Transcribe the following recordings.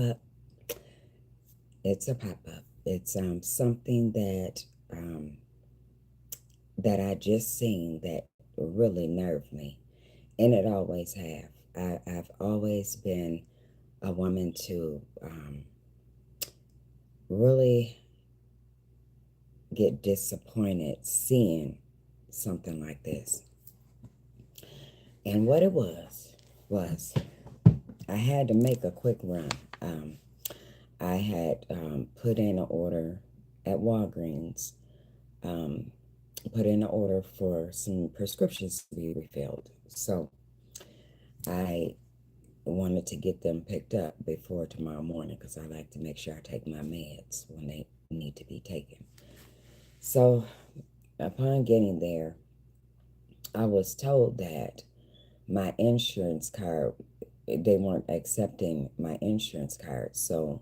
pop-up. It's a pop-up. It's something that I just seen that really nerved me, and it always have. I've always been a woman to really get disappointed seeing something like this. And what it was I had to make a quick run. I had put in an order at Walgreens, um, put in an order for some prescriptions to be refilled. So I wanted to get them picked up before tomorrow morning because I like to make sure I take my meds when they need to be taken. So upon getting there, I was told that my insurance card, they weren't accepting my insurance card. So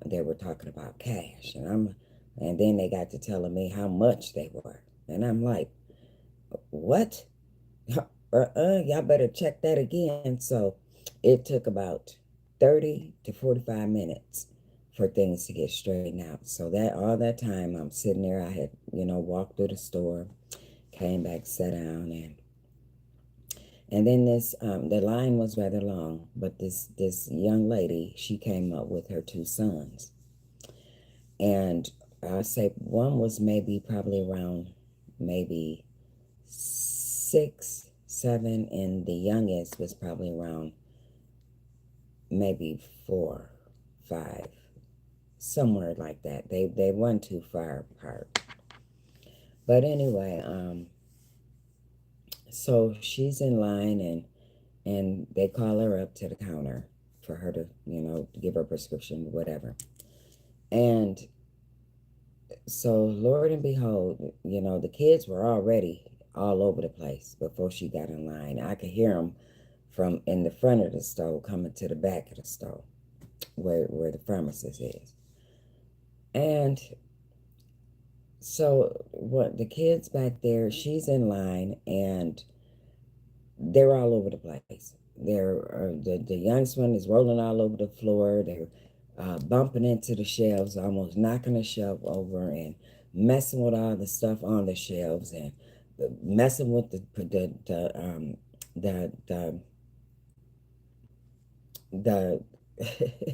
they were talking about cash, and then they got to telling me how much they were, and I'm like, what? Y'all better check that again. So it took about 30 to 45 minutes for things to get straightened out. So that all that time I'm sitting there, I had walked through the store, came back, sat down, and then this the line was rather long, but this young lady, she came up with her two sons. And I say one was maybe probably around maybe 6, 7, and the youngest was probably around maybe 4, 5, somewhere like that. They weren't too far apart. But anyway, so she's in line, and they call her up to the counter for her to give her prescription, whatever. And so, Lord and behold, the kids were already all over the place before she got in line. I could hear them from in the front of the store coming to the back of the store where the pharmacist is. And so, what the kids back there, she's in line, and they're all over the place. The youngest one is rolling all over the floor. They're bumping into the shelves, almost knocking the shelf over, and messing with all the stuff on the shelves, and messing with the the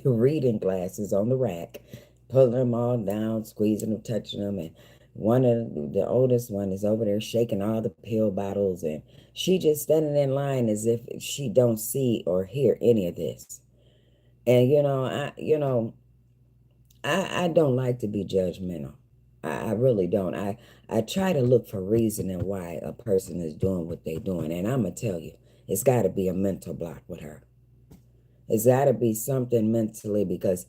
reading glasses on the rack, pulling them all down, squeezing them, touching them, and one of the oldest one is over there shaking all the pill bottles, and she just standing in line as if she don't see or hear any of this. And I don't like to be judgmental. I really don't. I try to look for reason and why a person is doing what they're doing, and I'm gonna tell you, it's got to be a mental block with her. It's got to be something mentally, because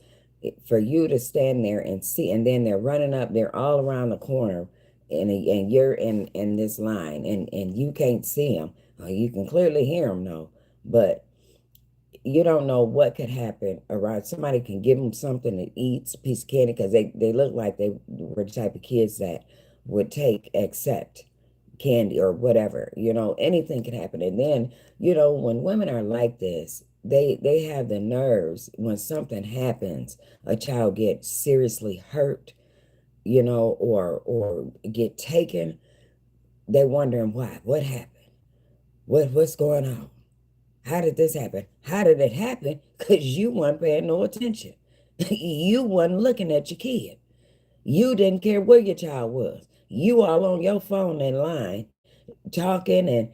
for you to stand there and see, and then they're running up, they're all around the corner, and you're in this line, and you can't see them. You can clearly hear them, though, but you don't know what could happen around. Somebody can give them something to eat, a piece of candy, because they look like they were the type of kids that would take, accept candy or whatever. Anything can happen. And then when women are like this, they have the nerves when something happens, a child gets seriously hurt, or get taken. They're wondering why, what happened, what's going on, how did this happen, how did it happen? Because you weren't paying no attention. You wasn't looking at your kid. You didn't care where your child was. You all on your phone in line talking and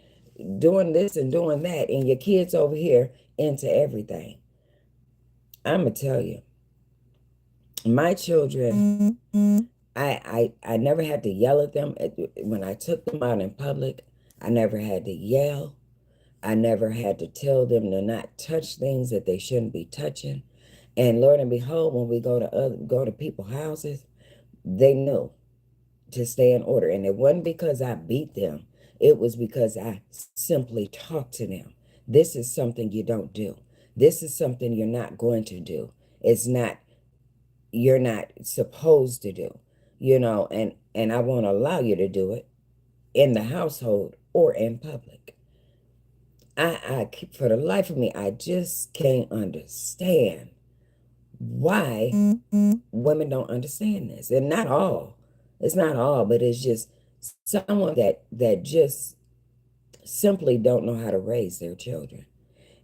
doing this and doing that, and your kids over here into everything. I'm gonna tell you, my children, I never had to yell at them when I took them out in public. I never had to yell. I never had to tell them to not touch things that they shouldn't be touching. And Lord and behold, when we go to people's houses, they knew to stay in order. And it wasn't because I beat them. It was because I simply talked to them. This is something you don't do. This is something you're not going to do. It's not, you're not supposed to do, and I won't allow you to do it in the household or in public. For the life of me, I just can't understand why women don't understand this. And not all. It's not all, but it's just someone that just simply don't know how to raise their children.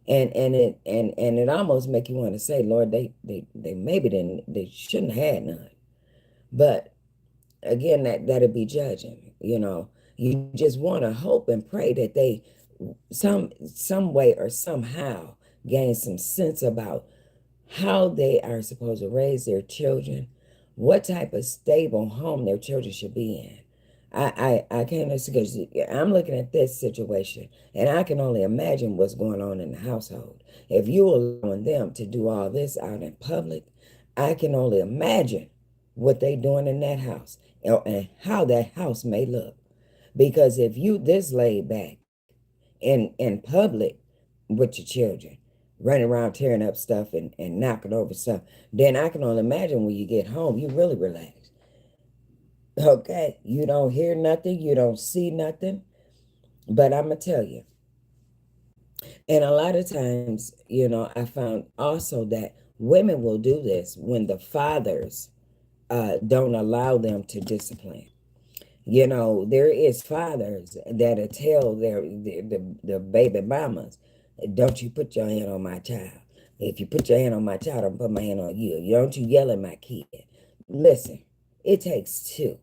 And it almost make you want to say, Lord, they maybe didn't, they shouldn't have had none. But again, that'd be judging. You just want to hope and pray that they some way or somehow gain some sense about how they are supposed to raise their children, what type of stable home their children should be in. I can't understand, because I'm looking at this situation and I can only imagine what's going on in the household. If you allowing them to do all this out in public, I can only imagine what they doing in that house, and how that house may look. Because if you this laid back in public with your children, running around tearing up stuff and knocking over stuff, then I can only imagine when you get home, you really relax. Okay, you don't hear nothing, you don't see nothing. But I'm gonna tell you, and a lot of times, I found also that women will do this when the fathers don't allow them to discipline. There is fathers that'll tell the baby mamas, don't you put your hand on my child. If you put your hand on my child, I'll put my hand on you. Don't you yell at my kid. Listen, it takes two.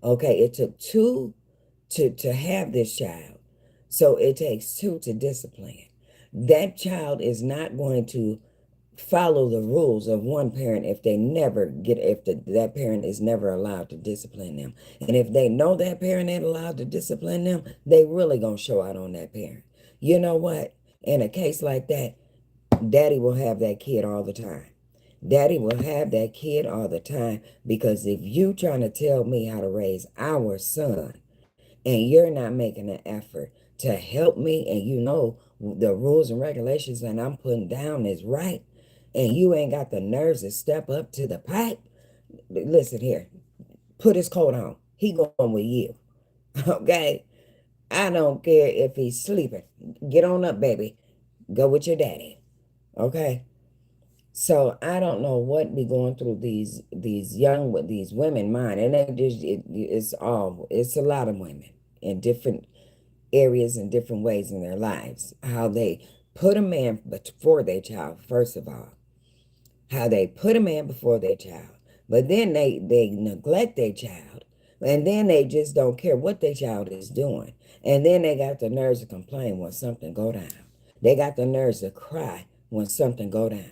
Okay, it took two to have this child. So it takes two to discipline. That child is not going to follow the rules of one parent if they never get if that parent is never allowed to discipline them. And if they know that parent ain't allowed to discipline them, they really gonna show out on that parent. You know what? In a case like that, daddy will have that kid all the time. Daddy will have that kid all the time, because if you trying to tell me how to raise our son and you're not making an effort to help me, and the rules and regulations that I'm putting down is right, and you ain't got the nerves to step up to the pipe, listen here, put his coat on. He going with you. Okay? I don't care if he's sleeping. Get on up, baby. Go with your daddy. Okay? So I don't know what be going through these women mind, and it's a lot of women in different areas and different ways in their lives, how they put a man before their child, first of all, how they put a man before their child, but then they neglect their child, and then they just don't care what their child is doing, and then they got the nerves to complain when something go down. They got the nerves to cry when something go down.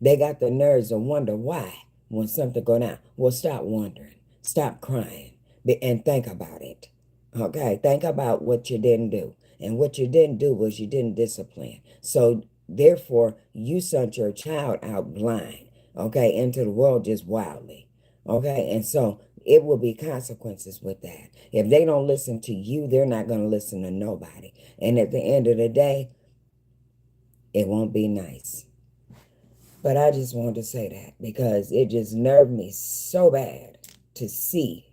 They got the nerves to wonder why when something go down. Well, stop wondering, stop crying, and think about it. Okay, think about what you didn't do. And what you didn't do was you didn't discipline. So therefore, you sent your child out blind, okay, into the world just wildly. Okay, and so it will be consequences with that. If they don't listen to you, they're not going to listen to nobody. And at the end of the day, it won't be nice. But I just wanted to say that because it just nerved me so bad to see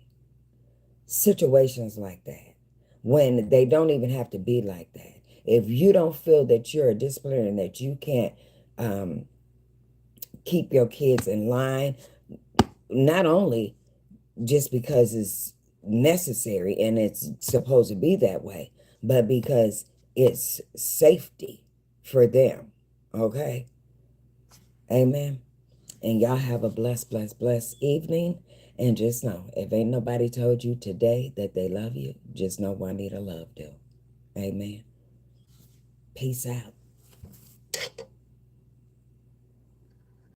situations like that, when they don't even have to be like that. If you don't feel that you're a disciplinarian and that you can't keep your kids in line, not only just because it's necessary and it's supposed to be that way, but because it's safety for them. Okay? Amen. And y'all have a blessed evening. And just know, if ain't nobody told you today that they love you, just know Juanita loved you. Amen. Peace out.